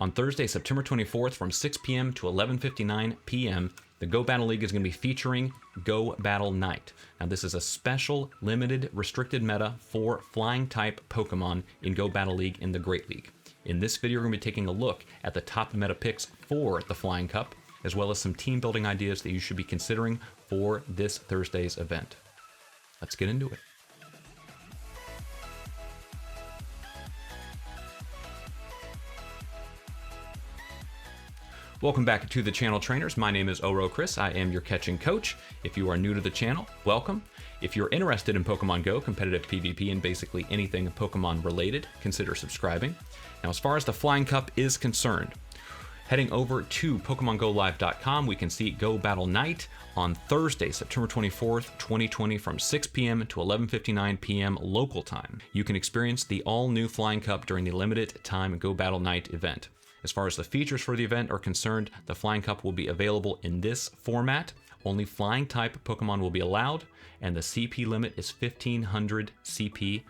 On Thursday, September 24th from 6 p.m. to 11:59 p.m., the Go Battle League is going to be featuring Go Battle Night. Now, this is a special, limited, restricted meta for Flying-type Pokemon in Go Battle League in the Great League. In this video, we're going to be taking a look at the top meta picks for the Flying Cup, as well as some team building ideas that you should be considering for this Thursday's event. Let's get into it. Welcome back to the channel, trainers. My name is Oro Chris. I am your catching coach. If you are new to the channel, welcome. If you're interested in Pokemon Go, competitive PvP, and basically anything Pokemon related, consider subscribing. Now, as far as the Flying Cup is concerned, heading over to PokemonGoLive.com, we can see Go Battle Night on Thursday, September 24th, 2020 from 6 p.m. to 11:59 p.m. local time. You can experience the all-new Flying Cup during the limited time Go Battle Night event. As far as the features for the event are concerned, the Flying Cup will be available in this format. Only Flying-type Pokemon will be allowed, and the CP limit is 1,500 CP.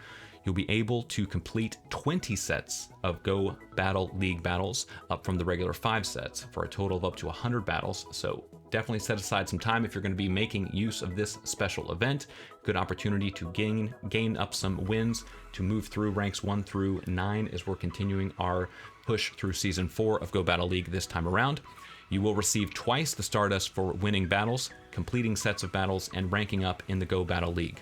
You'll be able to complete 20 sets of Go Battle League battles, up from the regular 5 sets, for a total of up to 100 battles. So definitely set aside some time if you're going to be making use of this special event. Good opportunity to gain up some wins, to move through ranks 1 through 9 as we're continuing our push through Season 4 of Go Battle League this time around. You will receive twice the Stardust for winning battles, completing sets of battles, and ranking up in the Go Battle League.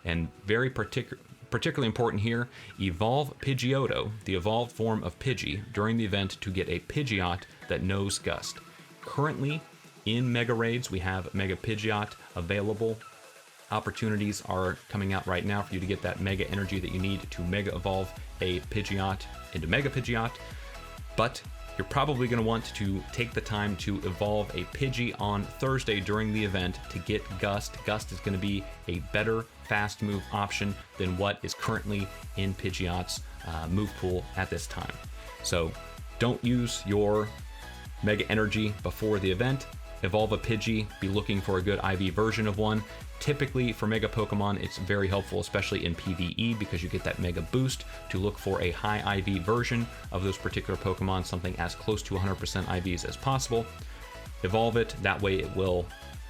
And very particularly important here, evolve Pidgeotto, the evolved form of Pidgey, during the event to get a Pidgeot that knows Gust. Currently, in Mega Raids, we have Mega Pidgeot available. Opportunities are coming out right now for you to get that Mega Energy that you need to Mega Evolve a Pidgeot into Mega Pidgeot, but you're probably going to want to take the time to evolve a Pidgey on Thursday during the event to get Gust. Gust is going to be a better fast move option than what is currently in Pidgeot's move pool at this time. So don't use your Mega Energy before the event. Evolve a Pidgey, be looking for a good IV version of one. Typically for Mega Pokemon, it's very helpful, especially in PvE, because you get that Mega Boost to look for a high IV version of those particular Pokemon, something as close to 100% IVs as possible. Evolve it, that way it will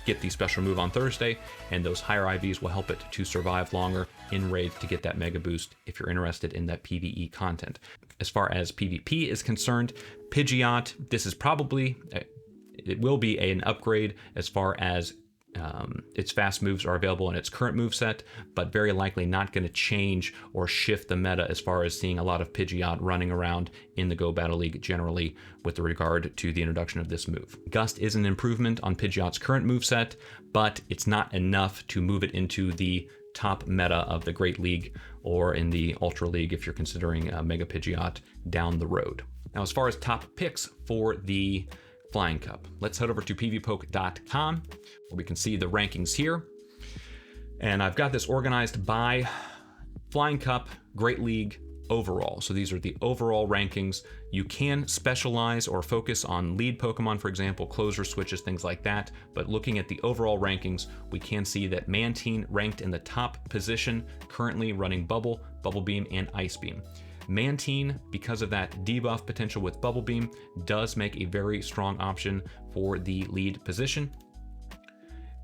get the special move on Thursday, and those higher IVs will help it to survive longer in raids to get that Mega Boost if you're interested in that PvE content. As far as PvP is concerned, Pidgeot, this is probably, it will be an upgrade as far as its fast moves are available in its current moveset, but very likely not going to change or shift the meta as far as seeing a lot of Pidgeot running around in the Go Battle League generally with regard to the introduction of this move. Gust is an improvement on Pidgeot's current moveset, but it's not enough to move it into the top meta of the Great League or in the Ultra League if you're considering Mega Pidgeot down the road. Now, as far as top picks for the Flying Cup, let's head over to pvpoke.com where we can see the rankings here. And I've got this organized by Flying Cup, Great League, overall. So these are the overall rankings. You can specialize or focus on lead Pokemon, for example, closer switches, things like that. But looking at the overall rankings, we can see that Mantine ranked in the top position, currently running Bubble, Bubble Beam, and Ice Beam. Mantine, because of that debuff potential with Bubble Beam, does make a very strong option for the lead position.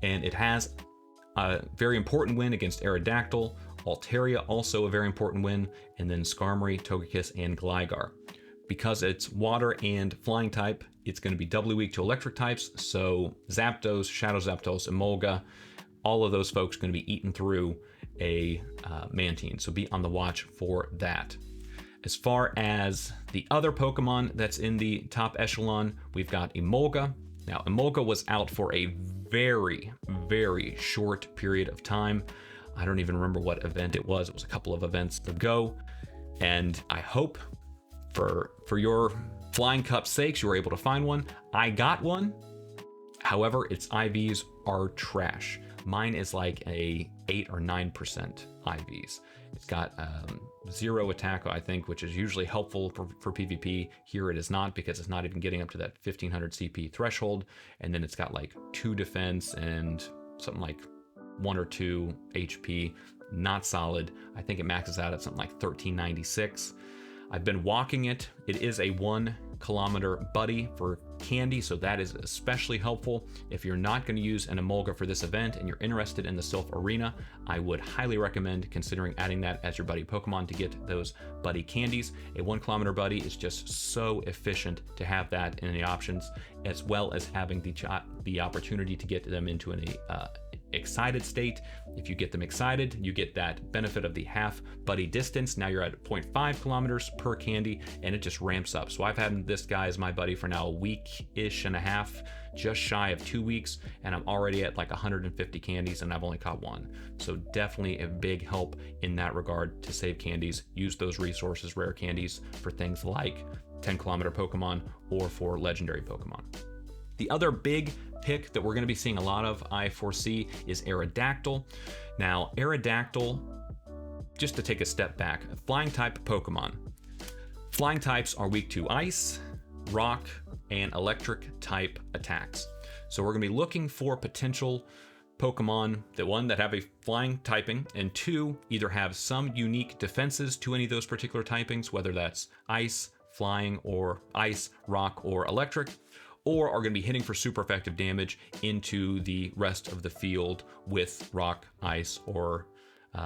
And it has a very important win against Aerodactyl, Altaria also a very important win, and then Skarmory, Togekiss, and Gligar. Because it's water and flying type, it's going to be doubly weak to electric types, so Zapdos, Shadow Zapdos, Emolga, all of those folks are going to be eaten through a Mantine, so be on the watch for that. As far as the other Pokemon that's in the top echelon, we've got Emolga. Now, Emolga was out for a very, very short period of time. I don't even remember what event it was. It was a couple of events ago. And I hope for your Flying Cup sakes, you were able to find one. I got one. However, its IVs are trash. Mine is like a 8 or 9% IVs. It's got 0 attack, I think, which is usually helpful for PvP. Here it is not, because it's not even getting up to that 1500 CP threshold. And then it's got like 2 defense and something like 1 or 2 HP. Not solid. I think it maxes out at something like 1396. I've been walking it. It is a 1 kilometer buddy for candy, so that is especially helpful. If you're not going to use an Emolga for this event and you're interested in the Sylph Arena, I would highly recommend considering adding that as your buddy Pokemon to get those buddy candies. A 1 kilometer buddy is just so efficient to have that in the options, as well as having the opportunity to get them into an excited state. If you get them excited, you get that benefit of the half buddy distance. Now you're at 0.5 kilometers per candy, and it just ramps up. So I've had this guy as my buddy for now a week-ish and a half, just shy of 2 weeks, and I'm already at like 150 candies, and I've only caught 1. So definitely a big help in that regard to save candies. Use those resources, rare candies, for things like 10 kilometer Pokemon or for legendary Pokemon. The other big pick that we're going to be seeing a lot of, I foresee, is Aerodactyl. Now, Aerodactyl, just to take a step back, flying type Pokemon. Flying types are weak to ice, rock, and electric type attacks. So we're going to be looking for potential Pokemon that, one, that have a flying typing, and 2, either have some unique defenses to any of those particular typings, whether that's ice, flying, or ice, rock, or electric, or are going to be hitting for super effective damage into the rest of the field with rock, ice, or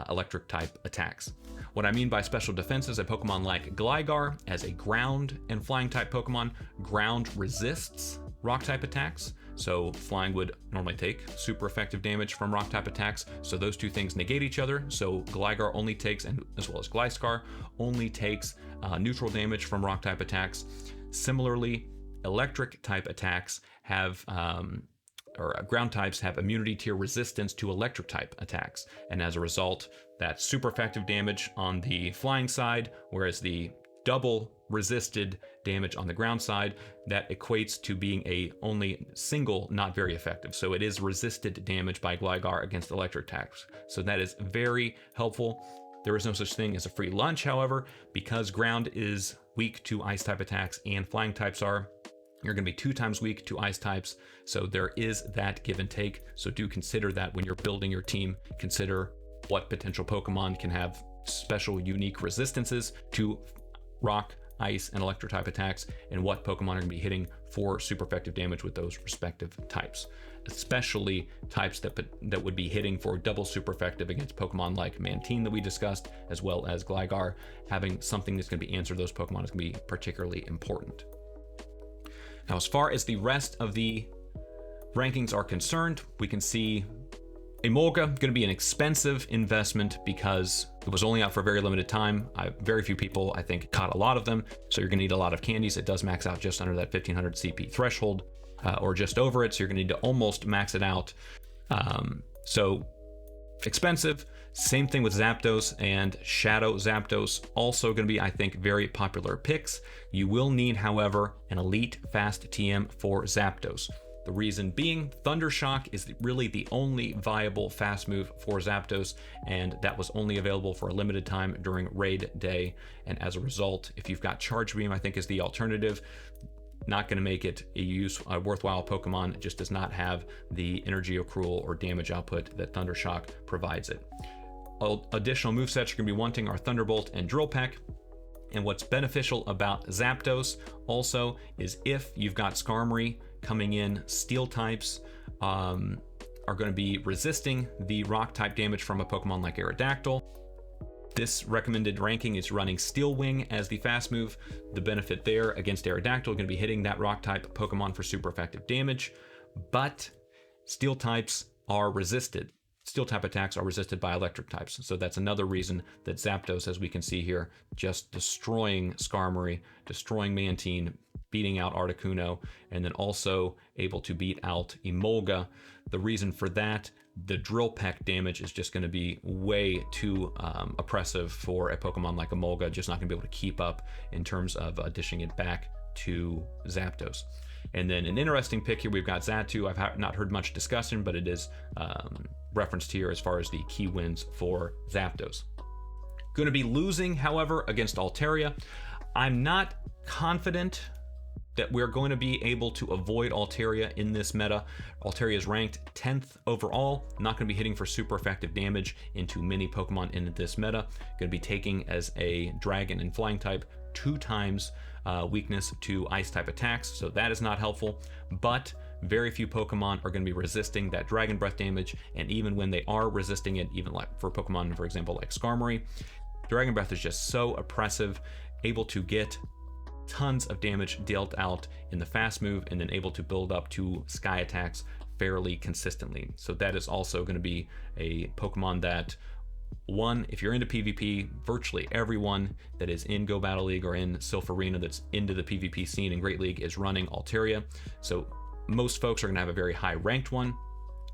electric type attacks. What I mean by special defenses, a Pokemon like Gligar, as a ground and flying type Pokemon, ground resists rock type attacks. So flying would normally take super effective damage from rock type attacks. So those two things negate each other. So Gligar only takes, and as well as Gliscor, only takes neutral damage from rock type attacks. Similarly, electric type attacks have, or ground types have immunity tier resistance to electric type attacks. And as a result, that's super effective damage on the flying side, whereas the double resisted damage on the ground side, that equates to being a only single, not very effective. So it is resisted damage by Gligar against electric attacks. So that is very helpful. There is no such thing as a free lunch, however, because ground is weak to ice type attacks and flying types are. You're going to be 2 times weak to ice types, so there is that give and take. So do consider that when you're building your team. Consider what potential Pokemon can have special unique resistances to rock, ice, and electric type attacks, and what Pokemon are going to be hitting for super effective damage with those respective types, especially types that would be hitting for double super effective against Pokemon like Mantine that we discussed, as well as Gligar. Having something that's going to be answered those Pokemon is going to be particularly important. Now, as far as the rest of the rankings are concerned, we can see Emolga going to be an expensive investment because it was only out for a very limited time. Very few people, I think, caught a lot of them, so you're going to need a lot of candies. It does max out just under that 1500 CP threshold, or just over it, so you're going to need to almost max it out. So expensive. Same thing with Zapdos and Shadow Zapdos, also going to be, I think, very popular picks. You will need, however, an elite fast TM for Zapdos. The reason being, Thundershock is really the only viable fast move for Zapdos, and that was only available for a limited time during Raid Day. And as a result, if you've got Charge Beam, I think is the alternative. Not going to make it a worthwhile Pokemon. It just does not have the energy accrual or damage output that Thundershock provides it. Additional movesets you're going to be wanting are Thunderbolt and Drill Peck. And what's beneficial about Zapdos also is if you've got Skarmory coming in, Steel types are going to be resisting the rock type damage from a Pokemon like Aerodactyl. This recommended ranking is running Steel Wing as the fast move. The benefit there against Aerodactyl, going to be hitting that rock type Pokemon for super effective damage, but Steel types are resisted. Steel type attacks are resisted by electric types. So that's another reason that Zapdos, as we can see here, just destroying Skarmory, destroying Mantine, beating out Articuno, and then also able to beat out Emolga. The reason for that, the Drill Peck damage is just going to be way too oppressive for a Pokemon like Emolga, just not going to be able to keep up in terms of dishing it back to Zapdos. And then an interesting pick here, we've got Xatu. I've not heard much discussion, but it is referenced here as far as the key wins for Zapdos. Going to be losing, however, against Altaria. I'm not confident that we're going to be able to avoid Altaria in this meta. Altaria is ranked 10th overall, not going to be hitting for super effective damage into many Pokemon in this meta. Going to be taking as a dragon and flying type 2 times weakness to ice type attacks, so that is not helpful. But very few Pokemon are going to be resisting that Dragon Breath damage, and even when they are resisting it, even like for Pokemon, for example, like Skarmory, Dragon Breath is just so oppressive, able to get tons of damage dealt out in the fast move, and then able to build up to Sky attacks fairly consistently. So that is also going to be a Pokemon that, one, if you're into PvP, virtually everyone that is in Go Battle League or in Sylph Arena that's into the PvP scene in Great League is running Altaria. So most folks are going to have a very high ranked one.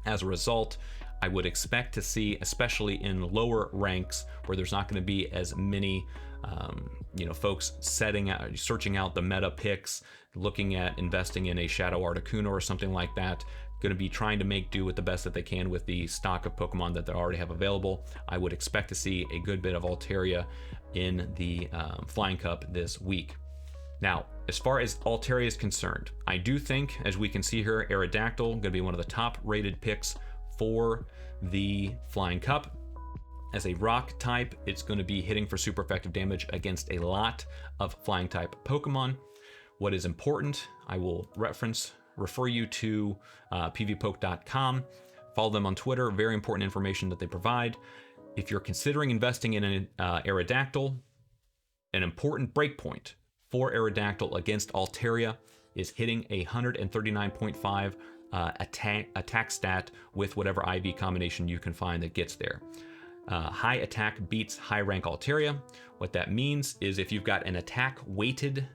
As a result, I would expect to see, especially in lower ranks where there's not going to be as many folks searching out the meta picks, looking at investing in a Shadow Articuno or something like that, going to be trying to make do with the best that they can with the stock of Pokemon that they already have available. I would expect to see a good bit of Altaria in the Flying Cup this week. Now, as far as Altaria is concerned, I do think, as we can see here, Aerodactyl going to be one of the top rated picks for the Flying Cup. As a rock type, it's going to be hitting for super effective damage against a lot of flying type Pokemon. What is important, I will refer you to pvpoke.com. Follow them on Twitter. Very important information that they provide. If you're considering investing in an Aerodactyl, an important breakpoint for Aerodactyl against Altaria is hitting a 139.5 attack stat with whatever IV combination you can find that gets there. High attack beats high rank Altaria. What that means is if you've got an attack weighted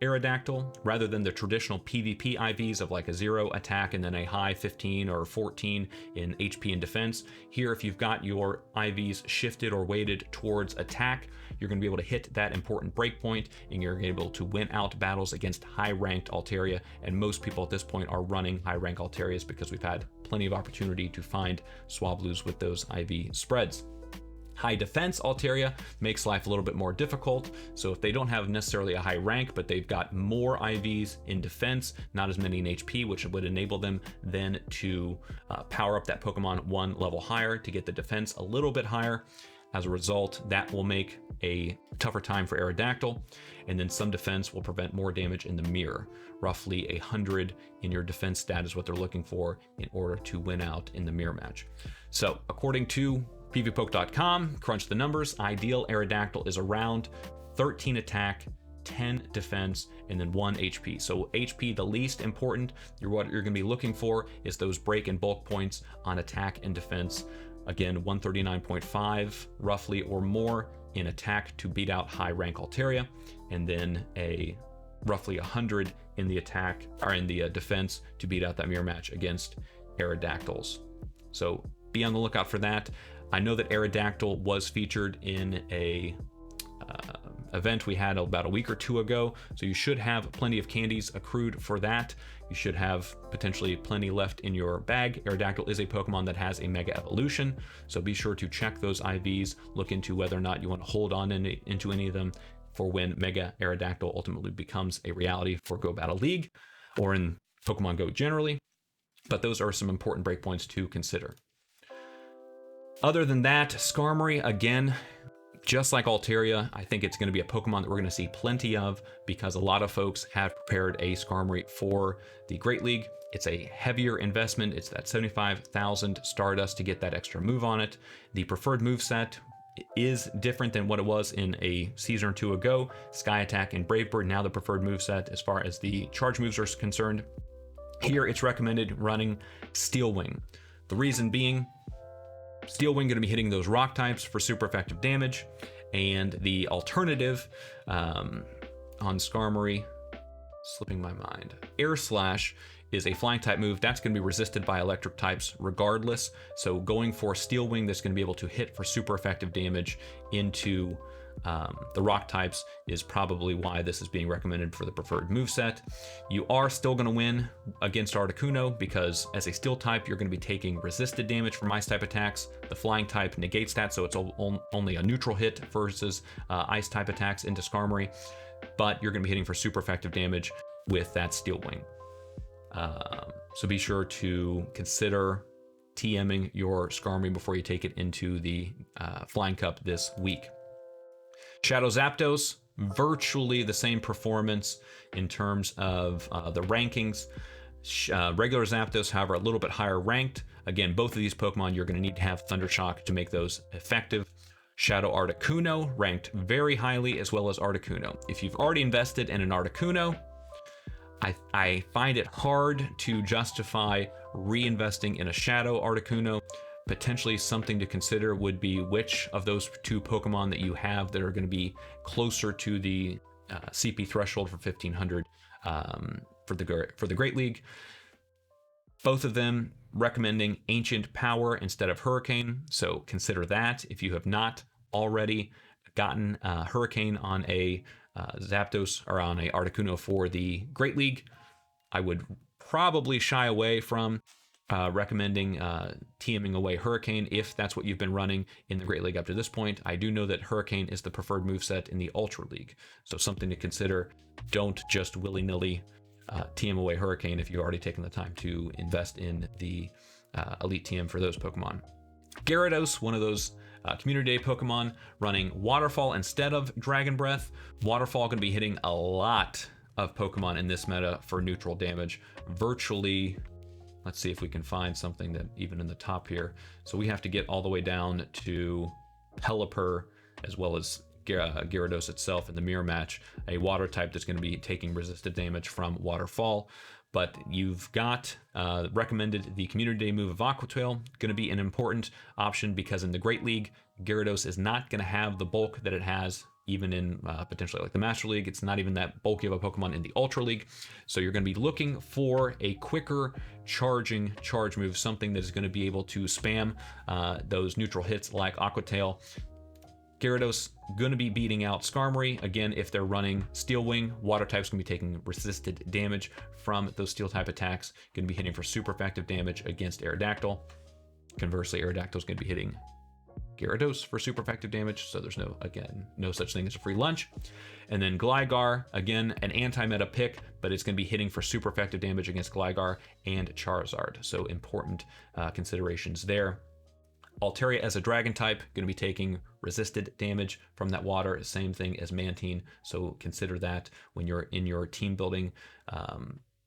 Aerodactyl, rather than the traditional PvP IVs of like a 0 attack and then a high 15 or 14 in HP and defense, here if you've got your IVs shifted or weighted towards attack, you're going to be able to hit that important breakpoint, and you're able to win out battles against high-ranked Altaria. And most people at this point are running high-rank Altarias because we've had plenty of opportunity to find Swablues with those IV spreads. High defense Altaria makes life a little bit more difficult. So if they don't have necessarily a high rank, but they've got more IVs in defense, not as many in HP, which would enable them then to power up that Pokemon one level higher to get the defense a little bit higher. As a result, that will make a tougher time for Aerodactyl, and then some defense will prevent more damage in the mirror. Roughly 100 in your defense stat is what they're looking for in order to win out in the mirror match. So according to pvpoke.com, crunch the numbers, ideal Aerodactyl is around 13 attack, 10 defense, and then 1 HP. So HP, the least important. What you're going to be looking for is those break and bulk points on attack and defense. Again, 139.5 roughly or more in attack to beat out high rank Altaria, and then a roughly 100 in the attack or in the defense to beat out that mirror match against Aerodactyls. So be on the lookout for that. I know that Aerodactyl was featured in a event we had about a week or two ago, so you should have plenty of candies accrued for that. You should have potentially plenty left in your bag. Aerodactyl is a Pokemon that has a Mega Evolution, so be sure to check those IVs, look into whether or not you want to hold on into any of them for when Mega Aerodactyl ultimately becomes a reality for Go Battle League or in Pokemon Go generally. But those are some important breakpoints to consider. Other than that, Skarmory, again, just like Altaria, I think it's going to be a Pokemon that we're going to see plenty of because a lot of folks have prepared a Skarmory for the Great League. It's a heavier investment. It's that 75,000 Stardust to get that extra move on it. The preferred moveset is different than what it was in a season or two ago. Sky Attack and Brave Bird, now the preferred moveset as far as the charge moves are concerned. Here it's recommended running Steel Wing. The reason being, Steel Wing going to be hitting those rock types for super effective damage, and the alternative on Skarmory, slipping my mind, Air Slash is a flying type move that's going to be resisted by electric types regardless. So going for Steel Wing that's going to be able to hit for super effective damage into the rock types is probably why this is being recommended for the preferred moveset. You are still going to win against Articuno because as a steel type, you're going to be taking resisted damage from ice type attacks. The flying type negates that, so it's only a neutral hit versus ice type attacks into Skarmory, but you're going to be hitting for super effective damage with that Steel Wing. So be sure to consider TMing your Skarmory before you take it into the Flying Cup this week. Shadow Zapdos, virtually the same performance in terms of the rankings. Regular Zapdos, however, a little bit higher ranked. Again, both of these Pokemon, you're going to need to have Thundershock to make those effective. Shadow Articuno ranked very highly, as well as Articuno. If you've already invested in an Articuno, I find it hard to justify reinvesting in a Shadow Articuno. Potentially something to consider would be which of those two Pokemon that you have that are going to be closer to the CP threshold for 1500 for the Great League. Both of them recommending Ancient Power instead of Hurricane, so consider that if you have not already gotten Hurricane on a Zapdos or on a Articuno for the Great League. I would probably shy away from recommending TMing away Hurricane if that's what you've been running in the Great League up to this point. I do know that Hurricane is the preferred moveset in the Ultra League, so something to consider. Don't just willy-nilly TM away Hurricane if you've already taken the time to invest in the Elite TM for those Pokemon. Gyarados, one of those Community Day Pokemon, running Waterfall instead of Dragon Breath. Waterfall going to be hitting a lot of Pokemon in this meta for neutral damage. Virtually, let's see if we can find something that even in the top here. So we have to get all the way down to Pelipper as well as Gyarados itself in the mirror match, a water type that's going to be taking resisted damage from Waterfall. But you've got recommended the Community Day move of Aqua Tail, going to be an important option because in the Great League, Gyarados is not going to have the bulk that it has even in potentially like the Master League. It's not even that bulky of a Pokemon in the Ultra League. So you're going to be looking for a quicker charging charge move, something that is going to be able to spam those neutral hits like Aqua Tail. Gyarados going to be beating out Skarmory. Again, if they're running Steel Wing, Water type's going to be taking resisted damage from those Steel type attacks. Going to be hitting for super effective damage against Aerodactyl. Conversely, Aerodactyl's going to be hitting Gyarados for super effective damage, so there's no such thing as a free lunch. And then Gligar, again, an anti-meta pick, but it's going to be hitting for super effective damage against Gligar and Charizard, so important considerations there. Altaria as a dragon type, going to be taking resisted damage from that water, same thing as Mantine, so consider that when you're in your team building.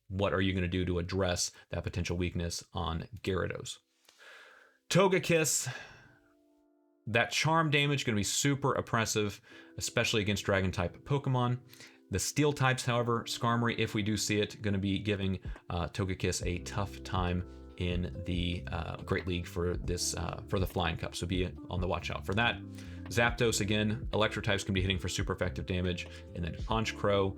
What are you going to do to address that potential weakness on Gyarados? Togekiss, that charm damage going to be super oppressive, especially against dragon type Pokemon. The steel types, however, Skarmory, if we do see it, going to be giving Togekiss a tough time in the Great League for this for the Flying Cup, so be on the watch out for that. Zapdos, again, electro types can be hitting for super effective damage. And then Honchkrow,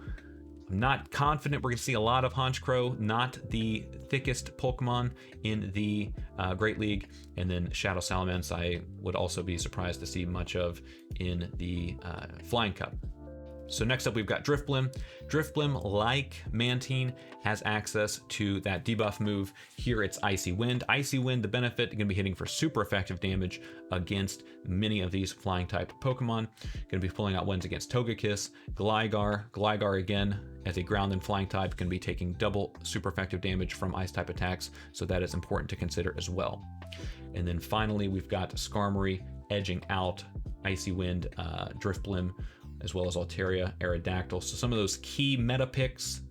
I'm not confident we're going to see a lot of Honchkrow, not the thickest Pokemon in the Great League. And then Shadow Salamence, I would also be surprised to see much of in the Flying Cup. So next up, we've got Drifblim. Drifblim, like Mantine, has access to that debuff move. Here it's Icy Wind. Icy Wind, the benefit, going to be hitting for super effective damage against many of these flying type Pokemon. Going to be pulling out wins against Togekiss, Gligar. Gligar, again, as a ground and flying type, going to be taking double super effective damage from ice type attacks, so that is important to consider as well. And then finally, we've got Skarmory edging out Icy Wind, Drifblim, as well as Altaria, Aerodactyl. So some of those key meta picks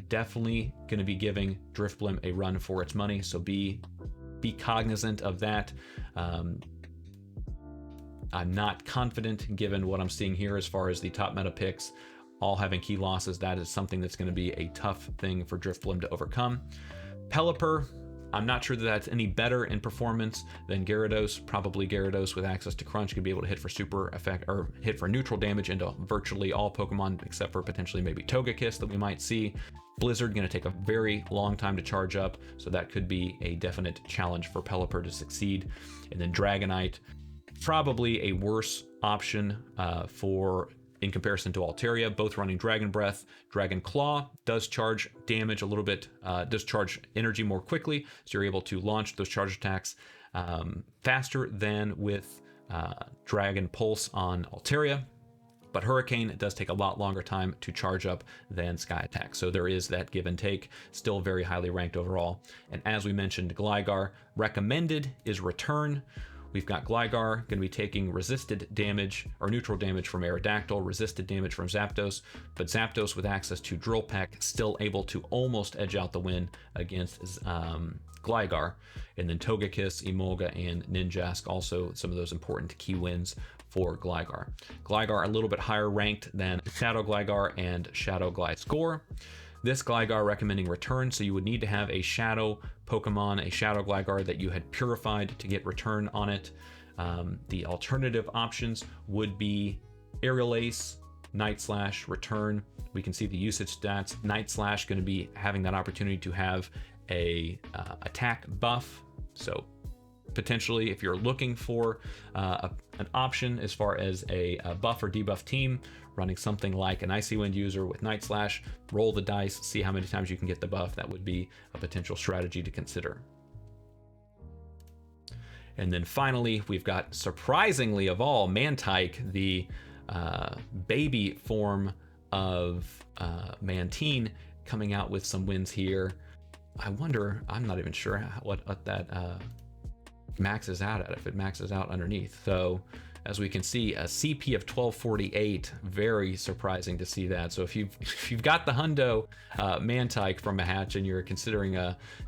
definitely going to be giving Drifblim a run for its money. So be cognizant of that. I'm not confident given what I'm seeing here as far as the top meta picks all having key losses. That is something that's going to be a tough thing for Drifblim to overcome. Pelipper, I'm not sure that that's any better in performance than Gyarados. Probably Gyarados with access to Crunch could be able to hit for super effect or hit for neutral damage into virtually all Pokemon except for potentially maybe Togekiss that we might see. Blizzard going to take a very long time to charge up, so that could be a definite challenge for Pelipper to succeed. And then Dragonite, probably a worse option in comparison to Altaria, both running Dragon Breath. Dragon Claw does charge damage a little bit, does charge energy more quickly, so you're able to launch those charge attacks faster than with Dragon Pulse on Altaria. But Hurricane does take a lot longer time to charge up than Sky Attack, so there is that give and take, still very highly ranked overall. And as we mentioned, Gligar, recommended is Return. We've got Gligar going to be taking resisted damage or neutral damage from Aerodactyl, resisted damage from Zapdos, but Zapdos with access to Drill Peck still able to almost edge out the win against Gligar. And then Togekiss, Emolga, and Ninjask also some of those important key wins for Gligar. Gligar a little bit higher ranked than Shadow Gligar and Shadow Gliscor. This Gligar recommending return, so you would need to have a Shadow Pokemon, a Shadow Gligar that you had purified to get return on it. The alternative options would be Aerial Ace, Night Slash, return. We can see the usage stats. Night Slash going to be having that opportunity to have a attack buff, so potentially if you're looking for an option as far as a buff or debuff team, running something like an Icy Wind user with Night Slash, roll the dice, see how many times you can get the buff. That would be a potential strategy to consider. And then finally, we've got, surprisingly of all, Mantike, the baby form of Mantine, coming out with some wins here. I wonder, I'm not even sure what that maxes out at, if it maxes out underneath. So as we can see, a CP of 1248, very surprising to see that. So if you've got the Hundo Mantike from a hatch and you're considering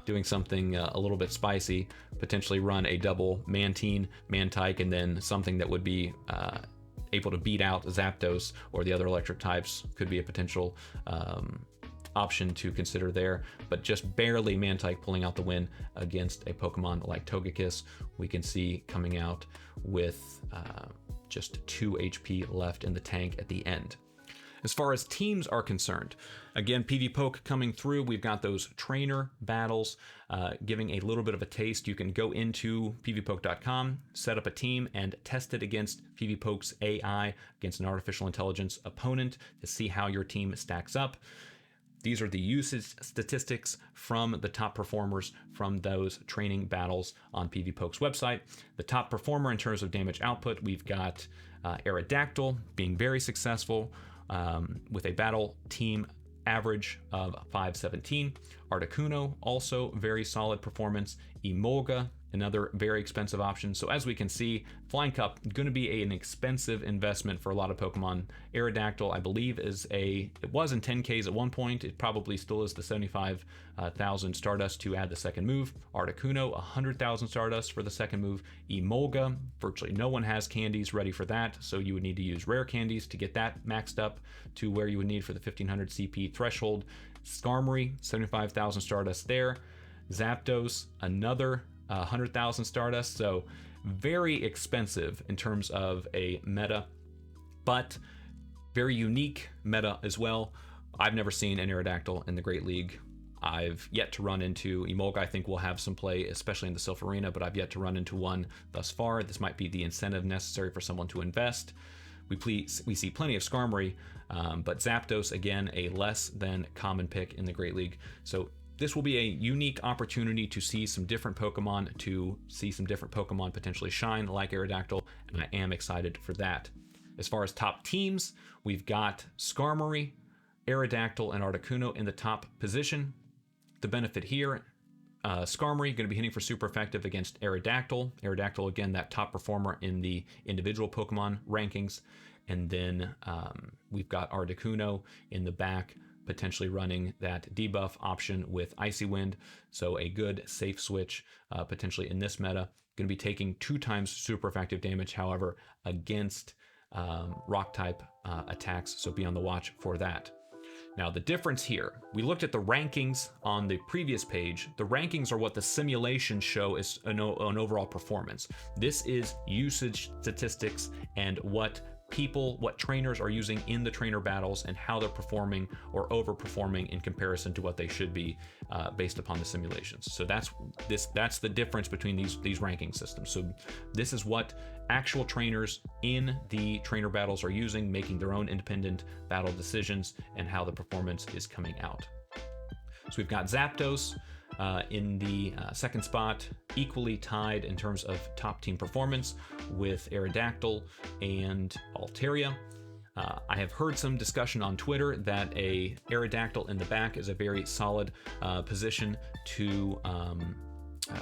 doing something a little bit spicy, potentially run a double Mantine, Mantike, and then something that would be able to beat out Zapdos or the other electric types could be a potential option to consider there, but just barely Mantike pulling out the win against a Pokemon like Togekiss. We can see coming out with just 2 HP left in the tank at the end. As far as teams are concerned, again, PvPoke coming through. We've got those trainer battles giving a little bit of a taste. You can go into pvpoke.com, set up a team, and test it against PvPoke's AI, against an artificial intelligence opponent, to see how your team stacks up. These are the usage statistics from the top performers from those training battles on PvPoke's website. The top performer in terms of damage output, we've got Aerodactyl being very successful with a battle team average of 517. Articuno, also very solid performance. Emolga, another very expensive option. So as we can see, Flying Cup going to be an expensive investment for a lot of Pokemon. Aerodactyl, I believe, it was in 10Ks at one point. It probably still is the 75,000 Stardust to add the second move. Articuno, 100,000 Stardust for the second move. Emolga, virtually no one has candies ready for that, so you would need to use rare candies to get that maxed up to where you would need for the 1500 CP threshold. Skarmory, 75,000 Stardust there. Zapdos, another 100,000 Stardust, so very expensive in terms of a meta, but very unique meta as well. I've never seen an Aerodactyl in the Great League. I've yet to run into Emolga. I think we'll have some play, especially in the Silph Arena, but I've yet to run into one thus far. This might be the incentive necessary for someone to invest. We see plenty of Skarmory, but Zapdos, again, a less than common pick in the Great League. So this will be a unique opportunity to see some different Pokemon, potentially shine like Aerodactyl, and I am excited for that. As far as top teams, we've got Skarmory, Aerodactyl, and Articuno in the top position. The benefit here, Skarmory going to be hitting for super effective against Aerodactyl. Aerodactyl, again, that top performer in the individual Pokemon rankings. And then we've got Articuno in the back, potentially running that debuff option with Icy Wind. So a good safe switch potentially in this meta. Going to be taking 2 times super effective damage, however, against rock type attacks. So be on the watch for that. Now, the difference here, we looked at the rankings on the previous page. The rankings are what the simulations show as an overall performance. This is usage statistics and what trainers are using in the trainer battles and how they're performing or overperforming in comparison to what they should be based upon the simulations. So that's the difference between these ranking systems. So this is what actual trainers in the trainer battles are using, making their own independent battle decisions and how the performance is coming out. So we've got Zapdos in the second spot, equally tied in terms of top team performance with Aerodactyl and Altaria. I have heard some discussion on Twitter that a Aerodactyl in the back is a very solid position to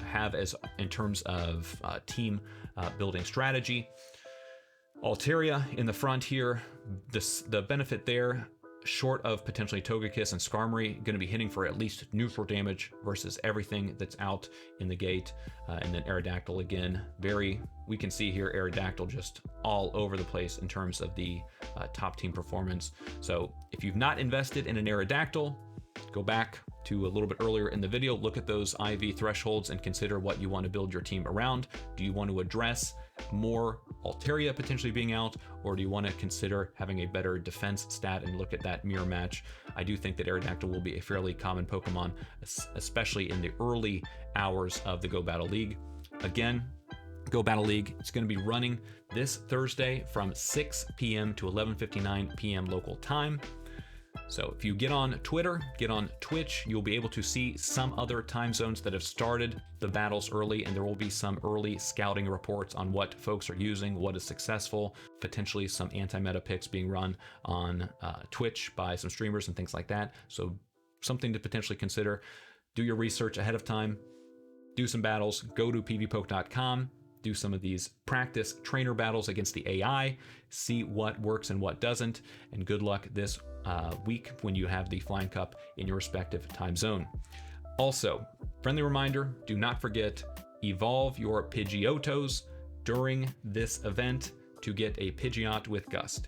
have as in terms of team building strategy. Altaria in the front here, the benefit there, short of potentially Togekiss and Skarmory, going to be hitting for at least neutral damage versus everything that's out in the gate. And then Aerodactyl again, we can see here Aerodactyl just all over the place in terms of the top team performance. So if you've not invested in an Aerodactyl, go back to a little bit earlier in the video, look at those IV thresholds and consider what you want to build your team around. Do you want to address more Altaria potentially being out, or do you want to consider having a better defense stat and look at that mirror match? I do think that Aerodactyl will be a fairly common Pokemon, especially in the early hours of the Go Battle League. Again, Go Battle League, it's going to be running this Thursday from 6 p.m. to 11:59 p.m. local time. So if you get on Twitter, get on Twitch, you'll be able to see some other time zones that have started the battles early, and there will be some early scouting reports on what folks are using, what is successful, potentially some anti-meta picks being run on Twitch by some streamers and things like that. So something to potentially consider. Do your research ahead of time, do some battles, go to pvpoke.com, do some of these practice trainer battles against the AI, see what works and what doesn't, and good luck this week when you have the Flying Cup in your respective time zone. Also, friendly reminder, do not forget, evolve your Pidgeotos during this event to get a Pidgeot with Gust.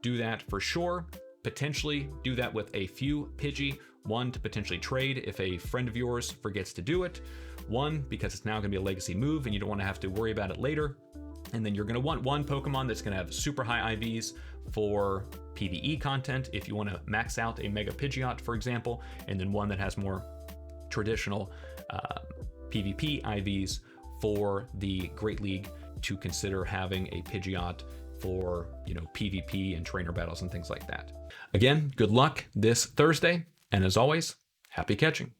Do that for sure. Potentially do that with a few Pidgey, one to potentially trade if a friend of yours forgets to do it, one because it's now going to be a legacy move and you don't want to have to worry about it later. And then you're going to want one Pokemon that's going to have super high IVs for PvE content if you want to max out a Mega Pidgeot, for example, and then one that has more traditional PvP IVs for the Great League to consider having a Pidgeot for, PvP and trainer battles and things like that. Again, good luck this Thursday, and as always, happy catching.